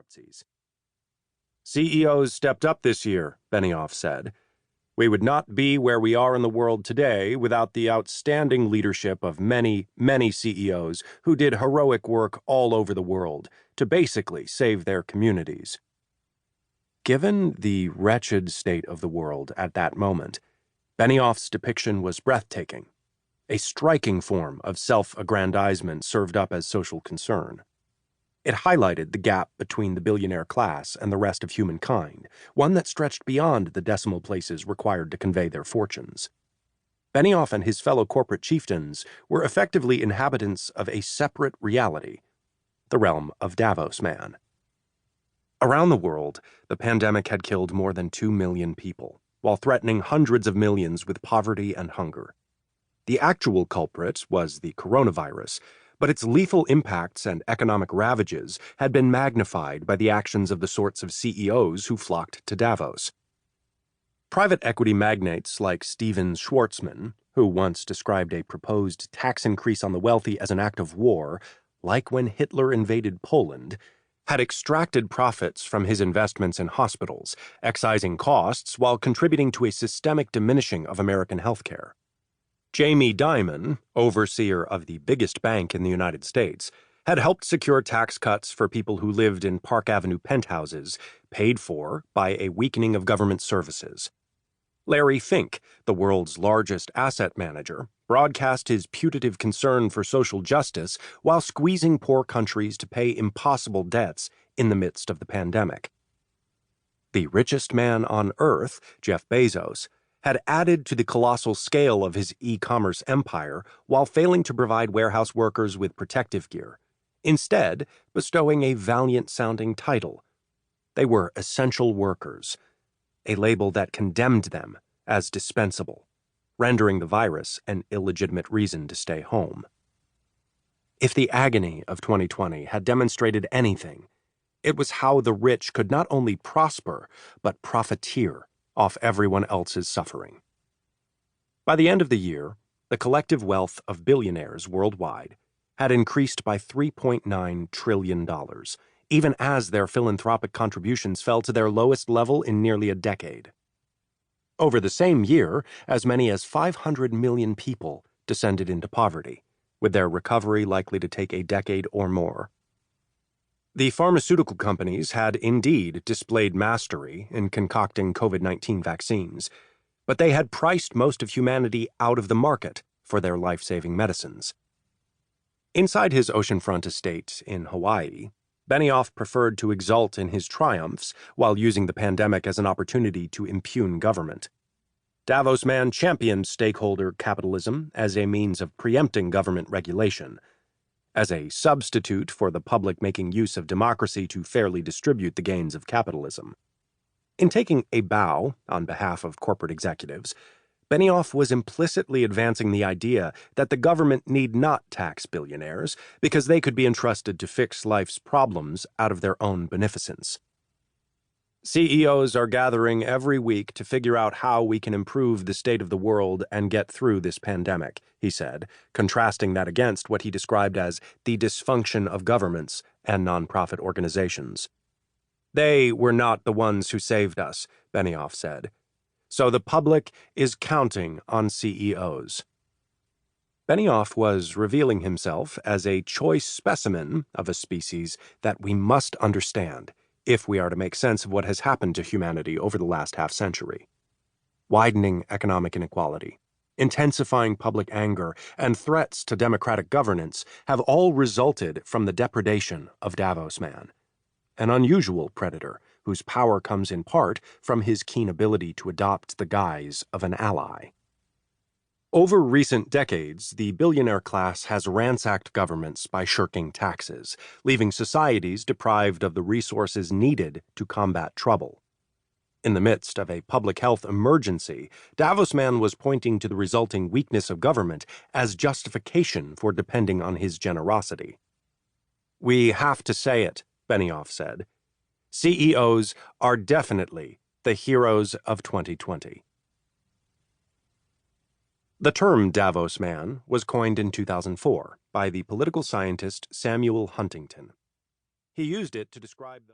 bankruptcies. CEOs stepped up this year, Benioff said. We would not be where we are in the world today without the outstanding leadership of many, many CEOs who did heroic work all over the world to basically save their communities. Given the wretched state of the world at that moment, Benioff's depiction was breathtaking, a striking form of self-aggrandizement served up as social concern. It highlighted the gap between the billionaire class and the rest of humankind, one that stretched beyond the decimal places required to convey their fortunes. Benioff and his fellow corporate chieftains were effectively inhabitants of a separate reality, the realm of Davos Man. Around the world, the pandemic had killed more than 2 million people, while threatening hundreds of millions with poverty and hunger. The actual culprit was the coronavirus, but its lethal impacts and economic ravages had been magnified by the actions of the sorts of CEOs who flocked to Davos. Private equity magnates like Steven Schwarzman, who once described a proposed tax increase on the wealthy as an act of war, like when Hitler invaded Poland, had extracted profits from his investments in hospitals, excising costs while contributing to a systemic diminishing of American healthcare. Jamie Dimon, overseer of the biggest bank in the United States, had helped secure tax cuts for people who lived in Park Avenue penthouses, paid for by a weakening of government services. Larry Fink, the world's largest asset manager, broadcast his putative concern for social justice while squeezing poor countries to pay impossible debts in the midst of the pandemic. The richest man on Earth, Jeff Bezos, had added to the colossal scale of his e-commerce empire while failing to provide warehouse workers with protective gear, instead bestowing a valiant-sounding title. They were essential workers, a label that condemned them as dispensable, rendering the virus an illegitimate reason to stay home. If the agony of 2020 had demonstrated anything, it was how the rich could not only prosper, but profiteer off everyone else's suffering. By the end of the year, the collective wealth of billionaires worldwide had increased by $3.9 trillion, even as their philanthropic contributions fell to their lowest level in nearly a decade. Over the same year, as many as 500 million people descended into poverty, with their recovery likely to take a decade or more. The pharmaceutical companies had indeed displayed mastery in concocting COVID-19 vaccines, but they had priced most of humanity out of the market for their life-saving medicines. Inside his oceanfront estate in Hawaii, Benioff preferred to exult in his triumphs while using the pandemic as an opportunity to impugn government. Davos Man championed stakeholder capitalism as a means of preempting government regulation, as a substitute for the public making use of democracy to fairly distribute the gains of capitalism. In taking a bow on behalf of corporate executives, Benioff was implicitly advancing the idea that the government need not tax billionaires because they could be entrusted to fix life's problems out of their own beneficence. CEOs are gathering every week to figure out how we can improve the state of the world and get through this pandemic, he said, contrasting that against what he described as the dysfunction of governments and nonprofit organizations. They were not the ones who saved us, Benioff said. So the public is counting on CEOs. Benioff was revealing himself as a choice specimen of a species that we must understand if we are to make sense of what has happened to humanity over the last half-century. Widening economic inequality, intensifying public anger, and threats to democratic governance have all resulted from the depredation of Davos Man, an unusual predator whose power comes in part from his keen ability to adopt the guise of an ally. Over recent decades, the billionaire class has ransacked governments by shirking taxes, leaving societies deprived of the resources needed to combat trouble. In the midst of a public health emergency, Davos Man was pointing to the resulting weakness of government as justification for depending on his generosity. We have to say it, Benioff said. CEOs are definitely the heroes of 2020. The term Davos Man was coined in 2004 by the political scientist Samuel Huntington. He used it to describe the